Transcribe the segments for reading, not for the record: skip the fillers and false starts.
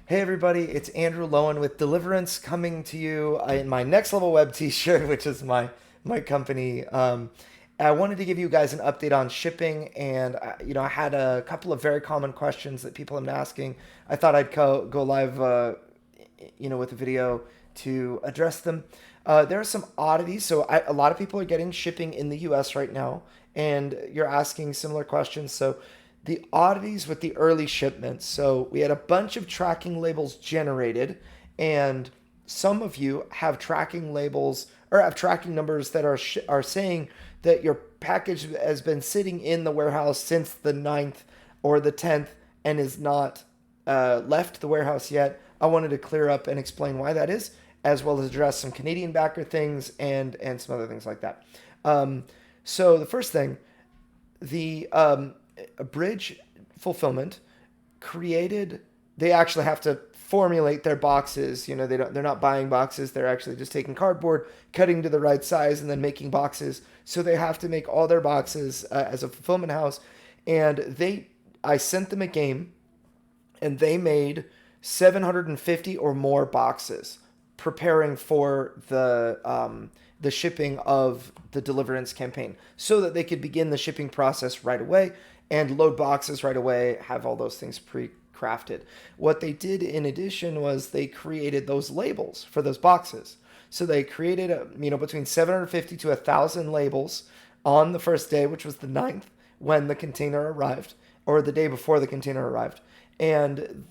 Hey everybody, it's Andrew Lowen with Deliverance coming to you in my Next Level Web t-shirt, which is my company. I wanted to give you guys an update on shipping, and I had a couple of very common questions that people have been asking. I thought I'd go live, with a video to address them. There are some oddities. A lot of people are getting shipping in the U.S. right now, and you're asking similar questions. So the oddities with the early shipments. So we had a bunch of tracking labels generated, and some of you have tracking labels or have tracking numbers that are saying that your package has been sitting in the warehouse since the 9th or the 10th and is not left the warehouse yet. I wanted to clear up and explain why that is, as well as address some Canadian backer things and some other things like that. So the first thing, the bridge fulfillment created. They actually have to formulate their boxes. They're not buying boxes. They're actually just taking cardboard, cutting to the right size, and then making boxes. So they have to make all their boxes as a fulfillment house. And I sent them a game, and they made 750 or more boxes, preparing for the shipping of the Deliverance campaign, so that they could begin the shipping process right away and load boxes right away, have all those things pre-crafted. What they did in addition was they created those labels for those boxes. So they created between 750 to 1,000 labels on the first day, which was the 9th, when the container arrived, or the day before the container arrived. And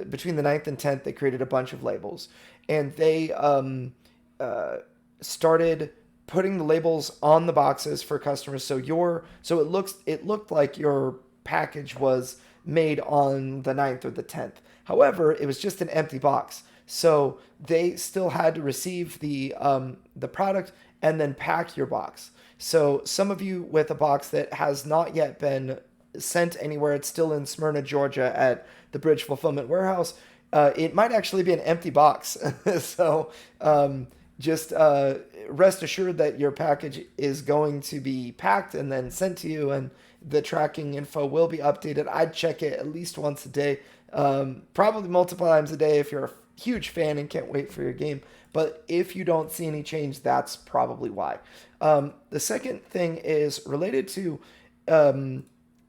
between the 9th and 10th, they created a bunch of labels. And they started putting the labels on the boxes for customers. So it looked like your package was made on the 9th or the 10th. However, it was just an empty box. So they still had to receive the product and then pack your box. So some of you with a box that has not yet been sent anywhere, it's still in Smyrna, Georgia at the Bridge Fulfillment Warehouse. It might actually be an empty box. So just rest assured that your package is going to be packed and then sent to you, and the tracking info will be updated. I'd check it at least once a day, probably multiple times a day if you're a huge fan and can't wait for your game. But if you don't see any change, that's probably why. The second thing is related to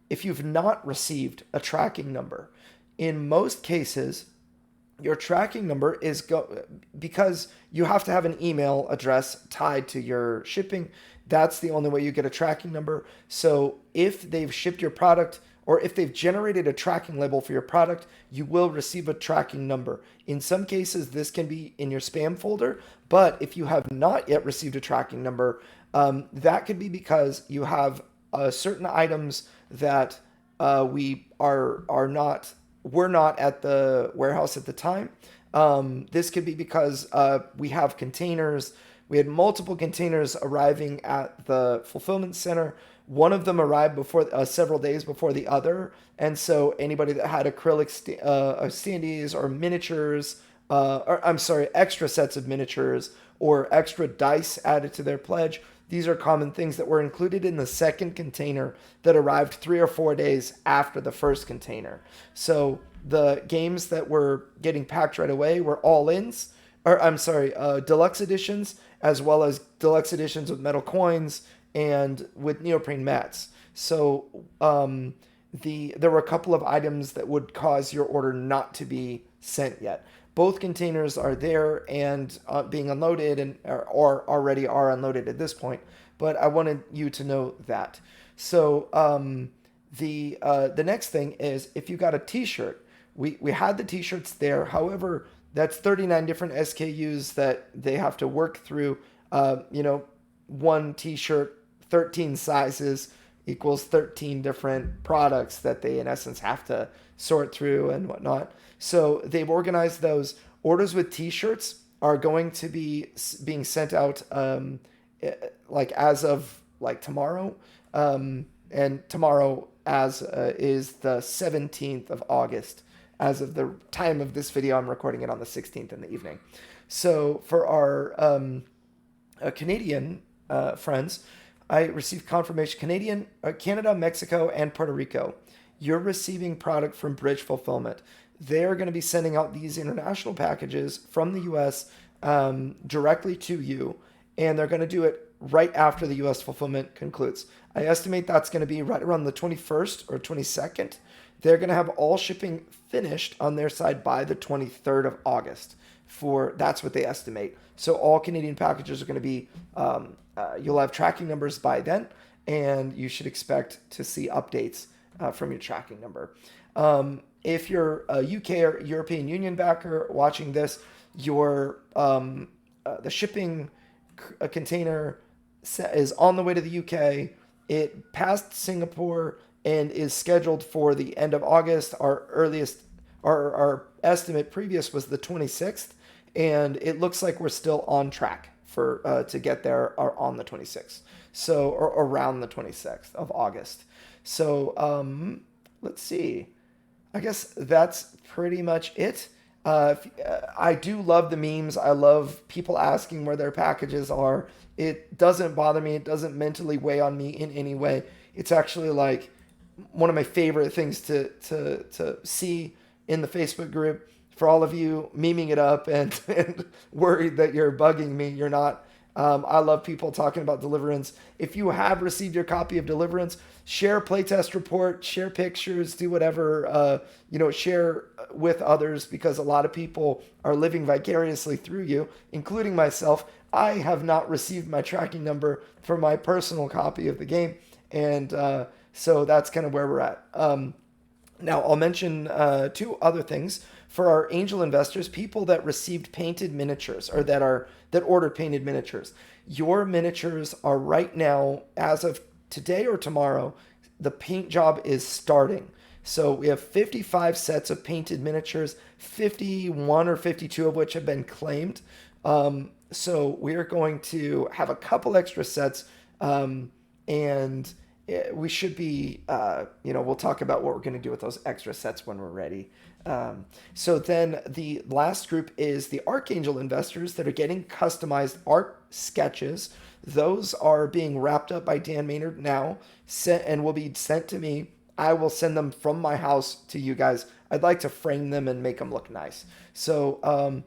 if you've not received a tracking number. In most cases, your tracking number is because you have to have an email address tied to your shipping. That's the only way you get a tracking number. So if they've shipped your product, or if they've generated a tracking label for your product, you will receive a tracking number. In some cases, this can be in your spam folder, but if you have not yet received a tracking number, that could be because you have certain items that we're not at the warehouse at the time. This could be because we have containers. We had multiple containers arriving at the fulfillment center. One of them arrived before several days before the other, and so anybody that had acrylic standees or miniatures, extra sets of miniatures or extra dice added to their pledge. These are common things that were included in the second container that arrived 3 or 4 days after the first container. So the games that were getting packed right away were all-ins, deluxe editions, as well as deluxe editions with metal coins and with neoprene mats. So there were a couple of items that would cause your order not to be sent yet. Both containers are there and being unloaded, or already are unloaded at this point. But I wanted you to know that. So the next thing is, if you got a T-shirt, we had the T-shirts there. However, that's 39 different SKUs that they have to work through. One T-shirt, 13 sizes equals 13 different products that they in essence have to sort through and whatnot. So they've organized those. Orders with T-shirts are going to be being sent out as of tomorrow. And tomorrow is the 17th of August. As of the time of this video, I'm recording it on the 16th in the evening. So for our Canadian friends, I received confirmation. Canada, Mexico, and Puerto Rico, you're receiving product from Bridge Fulfillment. they're going to be sending out these international packages from the US directly to you, and they're going to do it right after the US fulfillment concludes. I estimate that's going to be right around the 21st or 22nd. They're going to have all shipping finished on their side by the 23rd of August. For that's what they estimate. So all Canadian packages are going to be you'll have tracking numbers by then, and you should expect to see updates from your tracking number. If you're a UK or European Union backer watching this, your the shipping container is on the way to the UK. It passed Singapore and is scheduled for the end of August. Our estimate previous was the 26th, and it looks like we're still on track for to get there on the 26th. So, or around the 26th of August. So, let's see. I guess that's pretty much it. I do love the memes. I love people asking where their packages are. It doesn't bother me. It doesn't mentally weigh on me in any way. It's actually like one of my favorite things to see in the Facebook group. For all of you memeing it up and worried that you're bugging me, you're not. I love people talking about Deliverance. If you have received your copy of Deliverance, share a playtest report, share pictures, do whatever, share with others, because a lot of people are living vicariously through you, including myself. I have not received my tracking number for my personal copy of the game, and so that's kind of where we're at. Now, I'll mention two other things. For our angel investors, people that received painted miniatures or that ordered painted miniatures, your miniatures are right now, as of today or tomorrow, the paint job is starting. So we have 55 sets of painted miniatures, 51 or 52 of which have been claimed. So we're going to have a couple extra sets, and we should be, we'll talk about what we're going to do with those extra sets when we're ready. So then the last group is the Archangel investors that are getting customized art sketches. Those are being wrapped up by Dan Maynard now, sent and will be sent to me. I will send them from my house to you guys. I'd like to frame them and make them look nice. So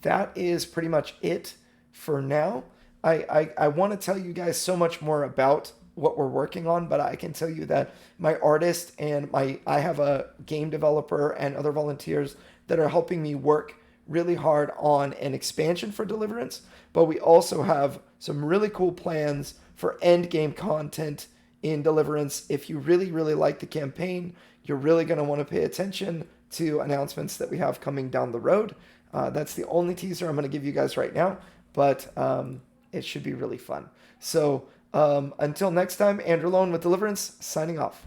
that is pretty much it for now. I want to tell you guys so much more about what we're working on, but I can tell you that my artist and I have a game developer and other volunteers that are helping me work really hard on an expansion for Deliverance, but we also have some really cool plans for end game content in Deliverance. If you really, really like the campaign, you're really going to want to pay attention to announcements that we have coming down the road. That's the only teaser I'm going to give you guys right now, but it should be really fun. So until next time, Andrew Lone with Deliverance, signing off.